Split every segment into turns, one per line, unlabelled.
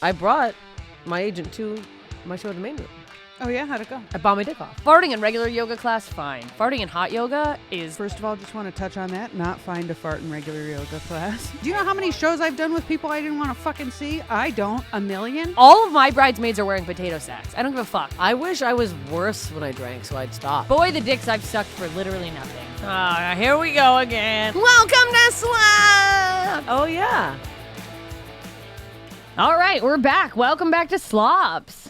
I brought my agent to my show at the main room.
Oh, yeah? How'd it go?
I bought my dick off.
Farting in regular yoga class, fine. Farting in hot yoga is...
First of all, just want to touch on that. Not fine to fart in regular yoga class. Do you know how many shows I've done with people I didn't want to fucking see? I don't. A million?
All of my bridesmaids are wearing potato sacks. I don't give a fuck.
I wish I was worse when I drank, so I'd stop.
Boy, the dicks I've sucked for literally nothing. Here we go again. Welcome to Slobs!
Oh, yeah.
All right, we're back. Welcome back to Slobs.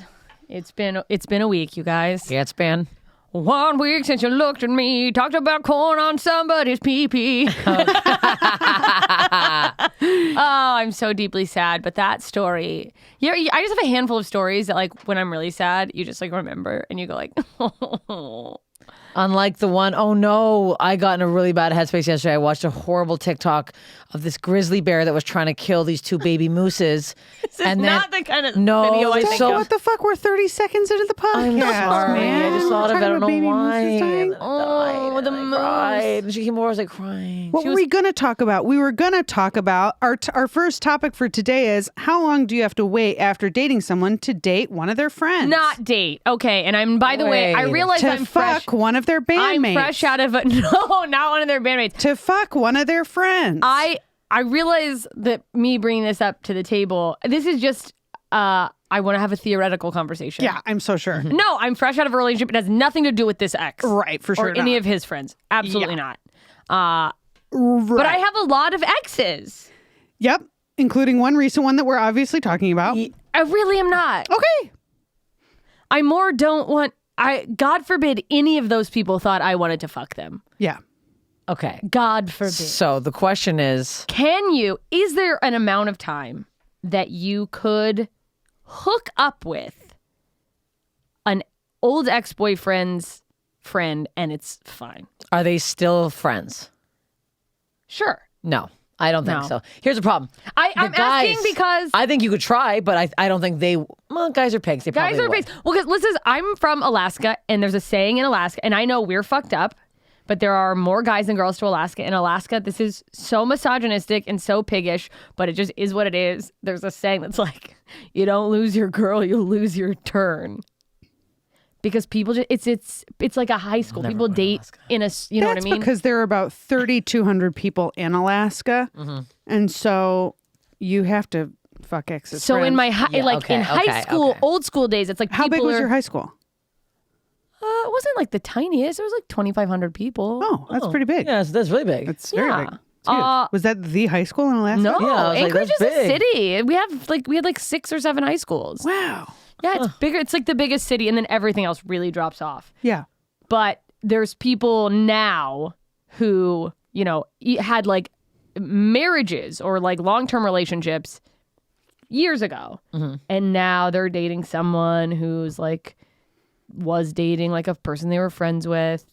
It's been a week, you guys.
Yeah, it's been
1 week since you looked at me, talked about corn on somebody's pee-pee. Oh, I'm so deeply sad. But that story, I just have a handful of stories that, like, when I'm really sad, you just, like, remember and you go, like,
Unlike the one, oh no, I got in a really bad headspace yesterday. I watched a horrible TikTok of this grizzly bear that was trying to kill these two baby mooses.
This is not the kind of video I think
So
of.
what the fuck? We're 30 seconds into the podcast.
I'm sorry.
man.
I just thought of it. I don't know
Baby
why.
mooses dying.
Oh, the moose. And she came over, I was like crying.
What were we going to talk about? We were going to talk about our first topic for today is how long do you have to wait after dating someone to date one of their friends?
Not date. Okay, and by the way, I realize
to
I'm
fuck
fresh.
one of their bandmates.
I'm fresh out of no, not one of their bandmates.
To fuck one of their friends.
I realize that me bringing this up to the table, this is just, I want to have a theoretical conversation.
Yeah, I'm so sure.
No, I'm fresh out of a relationship. It has nothing to do with this ex.
Right, for sure
Or any
not.
of his friends. Absolutely not.
Right.
But I have a lot of exes.
Yep, including one recent one that we're obviously talking about.
I really am not.
Okay.
I more don't want, God forbid any of those people thought I wanted to fuck them.
Yeah.
Okay.
God forbid.
So the question is,
Is there an amount of time that you could hook up with an old ex-boyfriend's friend and it's fine?
are they still friends?
Sure.
No, I don't think
No.
so. Here's the problem.
I'm asking because
I think you could try, but I don't think guys are pigs. They
guys
probably
are
would.
based. Well, because listen, I'm from Alaska and there's a saying in Alaska, and I know we're fucked up, but there are more guys than girls to Alaska. In Alaska, this is so misogynistic and so piggish, but it just is what it is. There's a saying that's like, you don't lose your girl, you lose your turn. Because people just, it's like a high school.
Never
People
been to
date
Alaska.
in a, you know what I mean?
Because there are about 3,200 people in Alaska.
Mm-hmm.
And so you have to fuck exes.
So in my,
Yeah,
in high school,
okay.
old school days, it's like
How big
people
was
are,
your high school?
it wasn't like the tiniest. It was like 2,500 people.
Oh, that's pretty big.
Yeah, that's really big.
It's very
Yeah.
big. It's huge. Was that the high school in Alaska?
No,
Yeah, I was like,
Anchorage
that's
is a
big.
city. We had like 6 or 7 high schools.
Wow.
Yeah, it's bigger. It's like the biggest city, and then everything else really drops off.
Yeah.
But there's people now who, had like marriages or like long-term relationships years ago.
Mm-hmm.
And now they're dating someone who's like, was dating like a person they were friends with.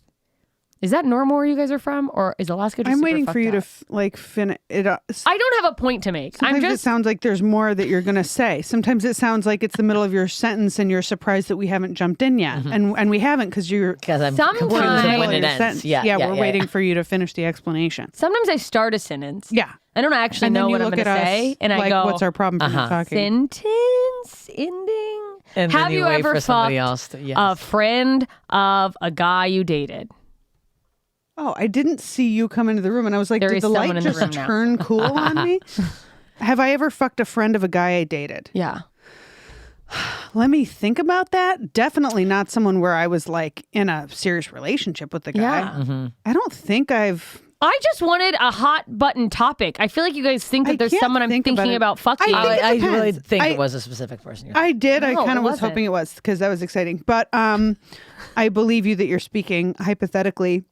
Is that normal where you guys are from? Or is Alaska just
I'm
super
waiting for you
fucked
to
up?
finish it.
I don't have a point to make.
Sometimes
I'm
it
just...
sounds like there's more that you're going to say. Sometimes it sounds like it's the middle of your sentence and you're surprised that we haven't jumped in yet. And we haven't because you're
Because I'm
Sometimes-
confused
We're in the
on when
middle
it
of your
ends.
sentence.
Yeah,
we're waiting for you to finish the explanation.
Sometimes I start a sentence.
Yeah.
I don't actually
And then
know
you
what I'm
look
going
at
to
us
say. And I
like,
go,
what's our problem for not talking?
sentence ending.
And
Have
then
you
wait
ever
for somebody
fucked
else to, yes.
a friend of a guy you dated?
Oh, I didn't see you come into the room, and I was like,
There
did
is
the light
someone in the
just
room now.
turn cool on me? Have I ever fucked a friend of a guy I dated?
Yeah.
Let me think about that. Definitely not someone where I was like in a serious relationship with the guy.
Yeah.
Mm-hmm.
I don't think I've...
I just wanted a hot button topic. I feel like you guys think
I
that there's
can't
someone I'm
think about
thinking
it.
about fucking.
I think it
I really
depends.
think
I-
it was a specific person.
I did. I
No,
kind
it
of was
wasn't.
hoping it was because that was exciting. But I believe you that you're speaking hypothetically.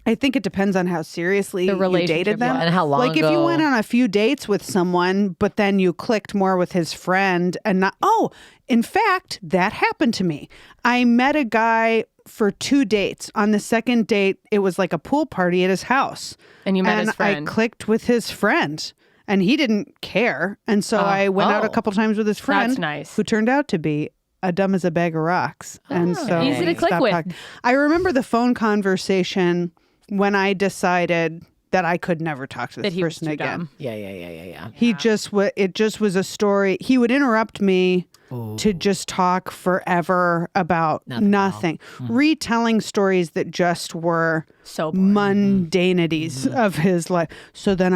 I think it depends on how seriously
The
you
relationship
dated them.
was.
And how long
Like if you
ago.
went on a few dates with someone, but then you clicked more with his friend and not... Oh, in fact, that happened to me. I met a guy for 2 dates. On the second date, it was like a pool party at his house.
And you met
and
his friend.
I clicked with his friend. And he didn't care. And so I went out a couple times with his friend.
That's nice.
Who turned out to be a dumb as a bag of rocks. And so
Easy to
we
click
stopped
with.
talking. I remember the phone conversation when I decided that I could never talk to
That
this
he was
person
too
again.
dumb.
Yeah.
He just it just was a story. He would interrupt me to just talk forever about nothing. Retelling stories that just were
So boring.
mundanities of his life. So then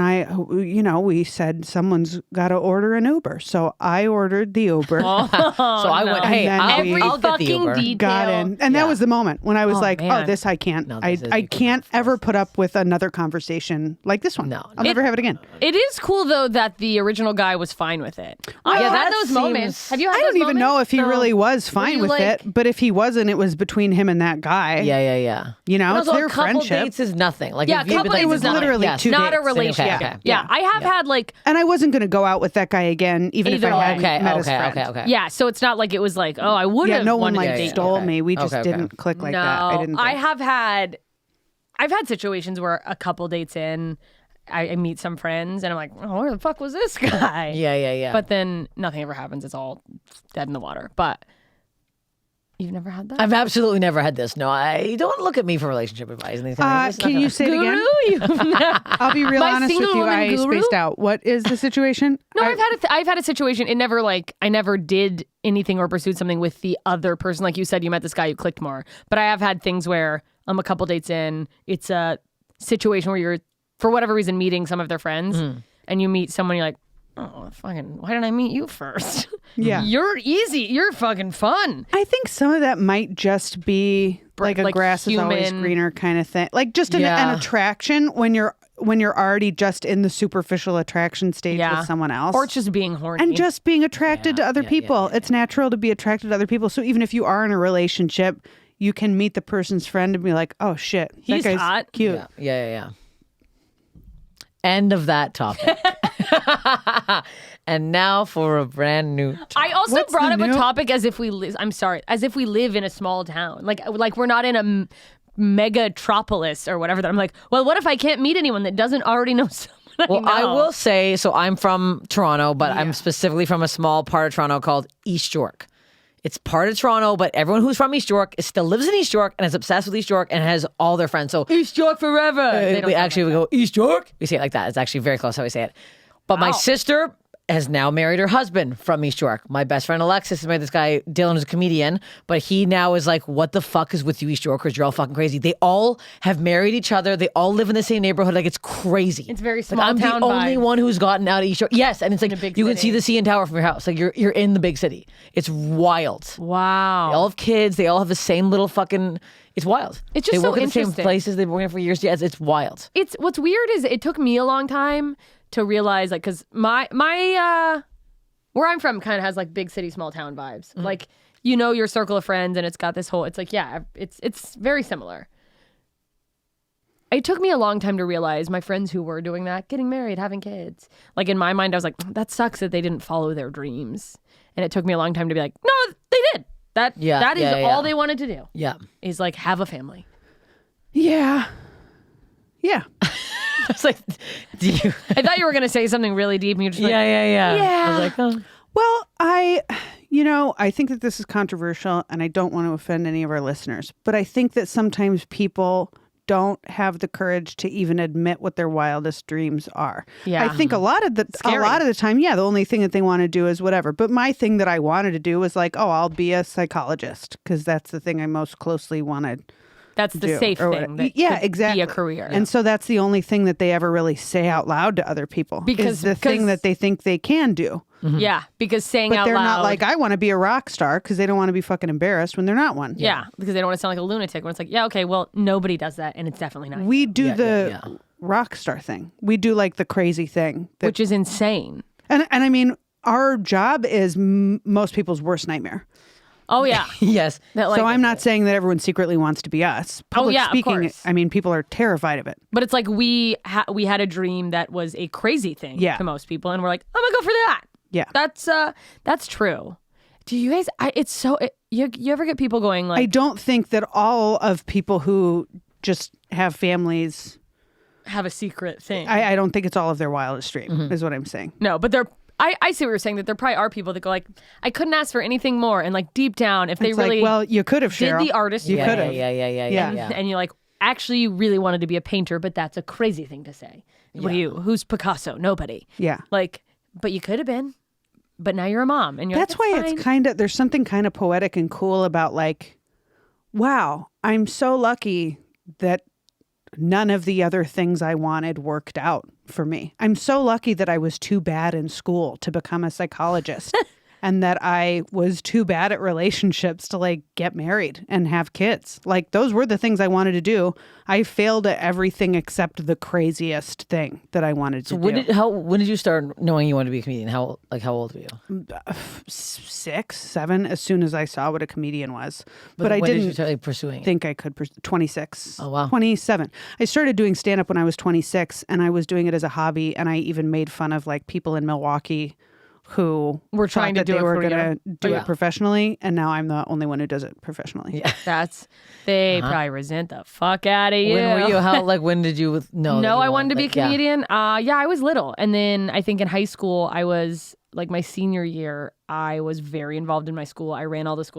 we said someone's got to order an Uber. So I ordered the Uber.
So I went, hey,
And then
I'll,
we-
I'll get the
fucking
Uber.
detail.
Got in. And that was the moment when I was like,
man.
this I can't.
No, this is
I
too
can't
much for
ever
us.
put up with another conversation like this one.
No.
I'll never have it again.
It is cool though that the original guy was fine with it. I've
yeah,
had
that
those
seems-
moments. Have you had
I
those
don't even know
moments?
if he really was fine
you
with
like-
it, but if he wasn't, it was between him and that guy.
Yeah.
You know,
But
it's
also,
their
a couple
friendship.
dates is nothing. Like,
Yeah,
if you've
couple
been
dates
like,
is nothing.
literally
yes.
2
Not a
dates.
relationship.
Okay.
Yeah, I have had like
And I wasn't going to go out with that guy again, even
Either
if I had
way.
met his friend.
Okay.
yeah. So it's not like it was like I would
Yeah,
have.
no one
wanted
like
to date
stole
Okay.
me. We just
Okay.
didn't click like
no,
that. I didn't.
I
think.
have had. I've had situations where a couple dates in, I meet some friends and I'm like, where the fuck was this guy?
Yeah.
But then nothing ever happens. It's all dead in the water. But you've never had that?
I've absolutely never had this. No, I don't look at me for relationship advice. And
Can you say it again? I'll be real
My
honest with
single
you.
woman
I
guru?
spaced out. What is the situation?
No, I've had a situation. It never I never did anything or pursued something with the other person. Like you said, you met this guy, you clicked more. But I have had things where I'm a couple dates in. It's a situation where you're, for whatever reason, meeting some of their friends, and you meet someone. You're like, oh, fucking, why didn't I meet you first?
Yeah.
You're easy. You're fucking fun.
I think some of that might just be like a
like
grass is always
human-
greener kind of thing. Like just an attraction when you're already just in the superficial attraction stage
Yeah.
with someone else.
Or it's just being horny.
and just being attracted to other people. It's natural to be attracted to other people. So even if you are in a relationship, you can meet the person's friend and be like, oh shit,
He's
that guy's
hot.
cute.
Yeah. End of that topic. And now for a brand new topic.
I also
What's
brought
the
up a
new-
topic as if we live. I'm sorry, as if we live in a small town. Like we're not in a megatropolis or whatever. That I'm like, well, what if I can't meet anyone that doesn't already know someone?
Well, I
know?
will say, so I'm from Toronto, but I'm specifically from a small part of Toronto called East York. It's part of Toronto, but everyone who's from East York still lives in East York and is obsessed with East York and has all their friends. So
East York forever. They don't
we go East York. We say it like that. It's actually very close how we say it. But my sister has now married her husband from East York. My best friend Alexis has married this guy, Dylan, who's a comedian, but he now is like, what the fuck is with you East Yorkers? You're all fucking crazy. They all have married each other. They all live in the same neighborhood. Like, it's crazy.
It's very
Like,
small
I'm
town
the only
vibes.
one who's gotten out of East York. Yes, and it's like,
a big
you can
city.
see the CN Tower from your house. Like, you're in the big city. It's wild.
Wow.
They all have kids. They all have the same little fucking. It's wild.
It's just
they
so
work at the same
interesting.
places. They've been working for years. Yes, it's wild.
It's what's weird is it took me a long time to realize, like, because my where I'm from kind of has like big city, small town vibes. Like, you know, your circle of friends, and it's got this whole. It's like, yeah, it's very similar. It took me a long time to realize my friends who were doing that, getting married, having kids. Like in my mind, I was like, that sucks that they didn't follow their dreams. And it took me a long time to be like, no, they did. That is all they wanted to do.
Yeah.
Is like have a family.
Yeah. Yeah.
It's like, do you?
I thought you were gonna say something really deep, and you're just like,
Yeah. I was like, oh.
Well, I think that this is controversial and I don't want to offend any of our listeners, but I think that sometimes people don't have the courage to even admit what their wildest dreams are.
Yeah.
I think a lot of the time, the only thing that they want to do is whatever. But my thing that I wanted to do was like, oh, I'll be a psychologist because that's the thing I most closely wanted.
that's the
do,
safe
or
thing.
whatever.
That
Yeah,
could
exactly.
Be a career.
And so that's the only thing that they ever really say out loud to other people.
Because-
is the thing
because-
that they think they can do.
yeah, because saying
But
out
they're
loud.
not like, I want to be a rock star because they don't want to be fucking embarrassed when they're not one.
Yeah, because they don't want to sound like a lunatic. When it's like, yeah, okay, well, nobody does that, and it's definitely not.
We do the
yeah.
rock star thing. We do like the crazy thing. That,
Which is insane.
and I mean, our job is most people's worst nightmare.
Oh yeah.
Yes.
That, like,
So I'm not saying that everyone secretly wants to be us. Public
yeah, of
speaking,
course.
I mean, people are terrified of it.
But it's like we had a dream that was a crazy thing
Yeah.
to most people, and we're like, I'm gonna go for that.
Yeah.
That's true. Do you guys? You ever get people going like,
I don't think that all of people who just have families,
have a secret thing?
I don't think it's all of their wildest dream, is what I'm saying.
No, but I see what you're saying, that there probably are people that go like, I couldn't ask for anything more, and like deep down, if they
It's
really
like, well, you could have,
did
Cheryl.
the artist
You
way,
could have.
Yeah.
and you're like, actually really wanted to be a painter, but that's a crazy thing to say. What are you? Who's Picasso? Nobody.
Yeah.
Like, but you could have been. But now you're a mom, and you're
That's
like,
why
fine.
it's kind of, there's something kind of poetic and cool about like, wow, I'm so lucky that none of the other things I wanted worked out for me. I'm so lucky that I was too bad in school to become a psychologist and that I was too bad at relationships to like get married and have kids. Like those were the things I wanted to do. I failed at everything except the craziest thing that I wanted to do.
When did you start knowing you wanted to be a comedian? How old were you?
6, 7, as soon as I saw what a comedian was. But I
when
didn't
did you start pursuing it?
think I could. 26.
Oh, wow.
27. I started doing stand up when I was 26, and I was doing it as a hobby. And I even made fun of like people in Milwaukee who
Were trying to
thought that
do
they
it
were
for
going to
you.
do
Yeah.
it professionally. And now I'm the only one who does it professionally.
Yeah.
They probably resent the fuck out of you.
When were you? When did you know?
No,
that you
I wanted to be a
like, yeah.
comedian. Yeah, I was little. And then I think in high school, I was like my senior year, I was very involved in my school. I ran all the school.